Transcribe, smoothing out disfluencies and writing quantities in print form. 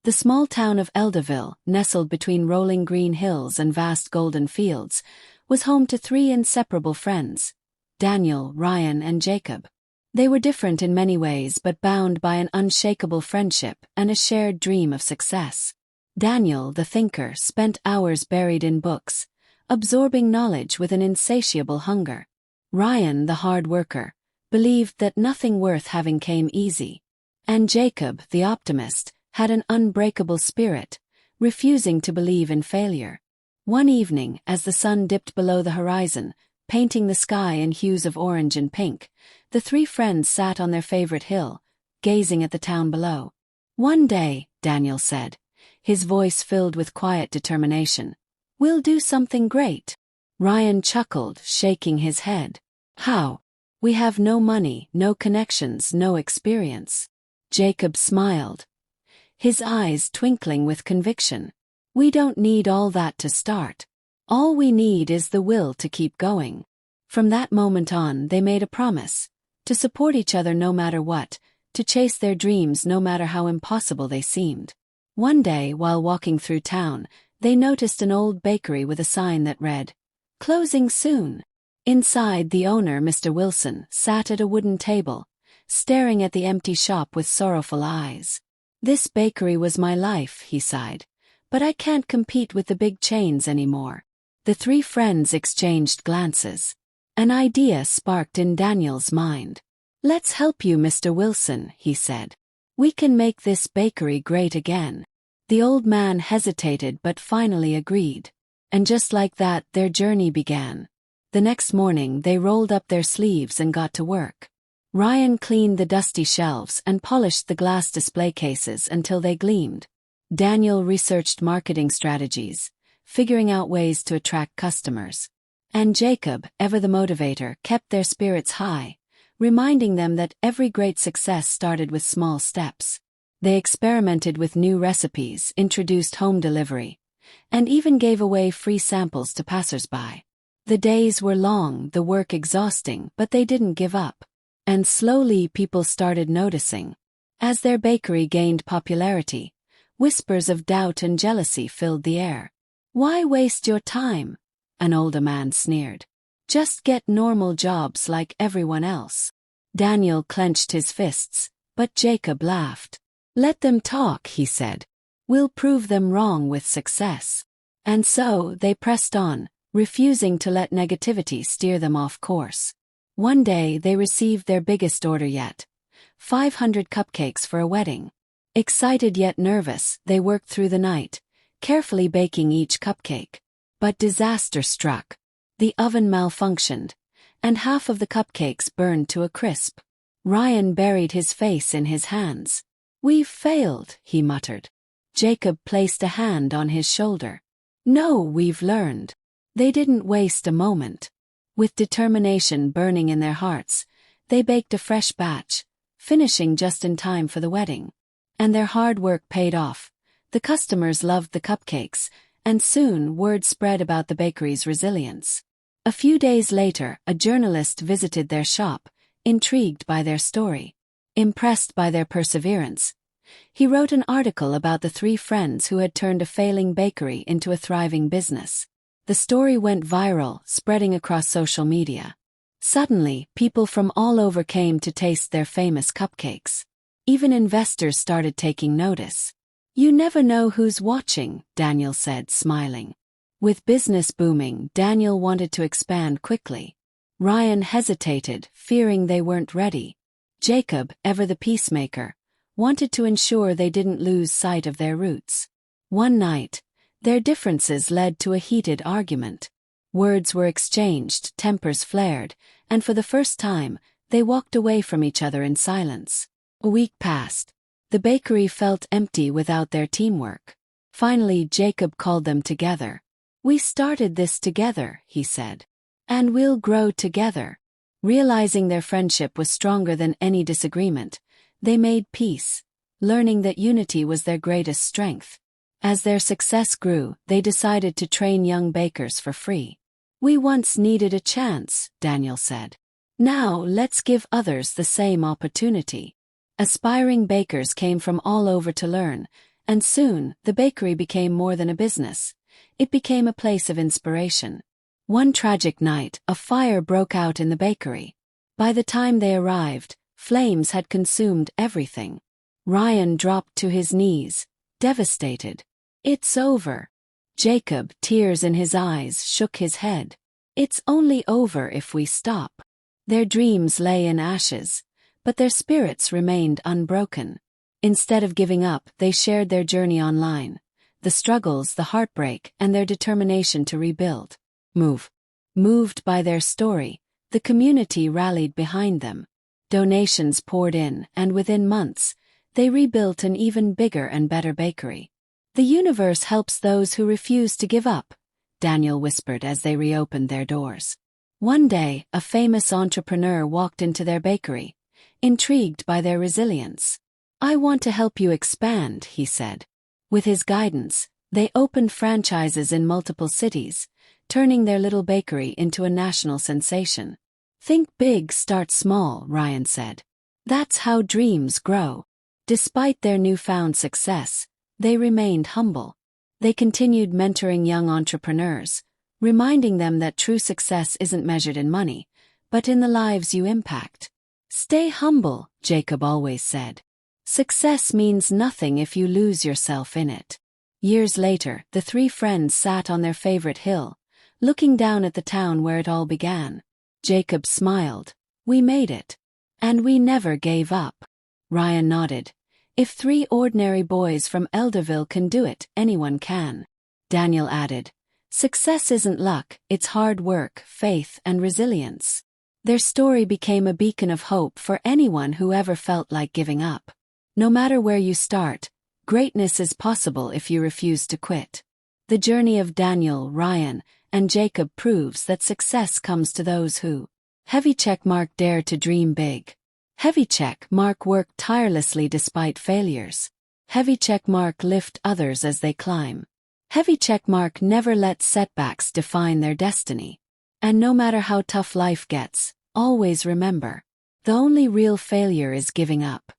The small town of Elderville, nestled between rolling green hills and vast golden fields, was home to three inseparable friends: Daniel, Ryan, and Jacob. They were different in many ways but bound by an unshakable friendship and a shared dream of success. Daniel, the thinker, spent hours buried in books, absorbing knowledge with an insatiable hunger. Ryan, the hard worker, believed that nothing worth having came easy. And Jacob, the optimist, had an unbreakable spirit, refusing to believe in failure. One evening, as the sun dipped below the horizon, painting the sky in hues of orange and pink, the three friends sat on their favorite hill, gazing at the town below. "One day," Daniel said, his voice filled with quiet determination, "we'll do something great." Ryan chuckled, shaking his head. "How? We have no money, no connections, no experience." Jacob smiled, his eyes twinkling with conviction. "We don't need all that to start. All we need is the will to keep going." From that moment on, they made a promise: to support each other no matter what, to chase their dreams no matter how impossible they seemed. One day, while walking through town, they noticed an old bakery with a sign that read, "Closing soon." Inside, the owner, Mr. Wilson, sat at a wooden table, staring at the empty shop with sorrowful eyes. "This bakery was my life," he sighed, "but I can't compete with the big chains anymore." The three friends exchanged glances. An idea sparked in Daniel's mind. "Let's help you, Mr. Wilson," he said. "We can make this bakery great again." The old man hesitated but finally agreed. And just like that, their journey began. The next morning, they rolled up their sleeves and got to work. Ryan cleaned the dusty shelves and polished the glass display cases until they gleamed. Daniel researched marketing strategies, figuring out ways to attract customers. And Jacob, ever the motivator, kept their spirits high, reminding them that every great success started with small steps. They experimented with new recipes, introduced home delivery, and even gave away free samples to passers-by. The days were long, the work exhausting, but they didn't give up. And slowly people started noticing. As their bakery gained popularity, whispers of doubt and jealousy filled the air. "Why waste your time?" an older man sneered. "Just get normal jobs like everyone else." Daniel clenched his fists, but Jacob laughed. "Let them talk," he said. "We'll prove them wrong with success." And so they pressed on, refusing to let negativity steer them off course. One day they received their biggest order yet: 500 cupcakes for a wedding. Excited yet nervous, they worked through the night, carefully baking each cupcake. But disaster struck. The oven malfunctioned, and half of the cupcakes burned to a crisp. Ryan buried his face in his hands. "We've failed," he muttered. Jacob placed a hand on his shoulder. "No, we've learned." They didn't waste a moment. With determination burning in their hearts, they baked a fresh batch, finishing just in time for the wedding. And their hard work paid off. The customers loved the cupcakes, and soon word spread about the bakery's resilience. A few days later, a journalist visited their shop, intrigued by their story. Impressed by their perseverance, he wrote an article about the three friends who had turned a failing bakery into a thriving business. The story went viral, spreading across social media. Suddenly, people from all over came to taste their famous cupcakes. Even investors started taking notice. "You never know who's watching," Daniel said, smiling. With business booming, Daniel wanted to expand quickly. Ryan hesitated, fearing they weren't ready. Jacob, ever the peacemaker, wanted to ensure they didn't lose sight of their roots. One night, their differences led to a heated argument. Words were exchanged, tempers flared, and for the first time, they walked away from each other in silence. A week passed. The bakery felt empty without their teamwork. Finally, Jacob called them together. "We started this together," he said. "And we'll grow together." Realizing their friendship was stronger than any disagreement, they made peace, learning that unity was their greatest strength. As their success grew, they decided to train young bakers for free. "We once needed a chance," Daniel said. "Now let's give others the same opportunity." Aspiring bakers came from all over to learn, And soon, the bakery became more than a business. It became a place of inspiration. One tragic night, a fire broke out in the bakery. By the time they arrived, flames had consumed everything. Ryan dropped to his knees, devastated. "It's over." Jacob, tears in his eyes, shook his head. "It's only over if we stop." Their dreams lay in ashes, but their spirits remained unbroken. Instead of giving up, they shared their journey online, the struggles, the heartbreak, and their determination to rebuild. Moved by their story, the community rallied behind them. Donations poured in, and within months, they rebuilt an even bigger and better bakery. "The universe helps those who refuse to give up," Daniel whispered as they reopened their doors. One day, a famous entrepreneur walked into their bakery, intrigued by their resilience. "I want to help you expand," he said. With his guidance, they opened franchises in multiple cities, turning their little bakery into a national sensation. "Think big, start small," Ryan said. "That's how dreams grow." Despite their newfound success, they remained humble. They continued mentoring young entrepreneurs, reminding them that true success isn't measured in money, but in the lives you impact. "Stay humble," Jacob always said. "Success means nothing if you lose yourself in it." Years later, the three friends sat on their favorite hill, looking down at the town where it all began. Jacob smiled. "We made it. And we never gave up." Ryan nodded. "If three ordinary boys from Elderville can do it, anyone can." Daniel added, "Success isn't luck, it's hard work, faith, and resilience." Their story became a beacon of hope for anyone who ever felt like giving up. No matter where you start, greatness is possible if you refuse to quit. The journey of Daniel, Ryan, and Jacob proves that success comes to those who heavy checkmark dare to dream big. Heavy checkmark work tirelessly despite failures. Heavy checkmark lift others as they climb. Heavy checkmark never let setbacks define their destiny. And no matter how tough life gets, always remember, the only real failure is giving up.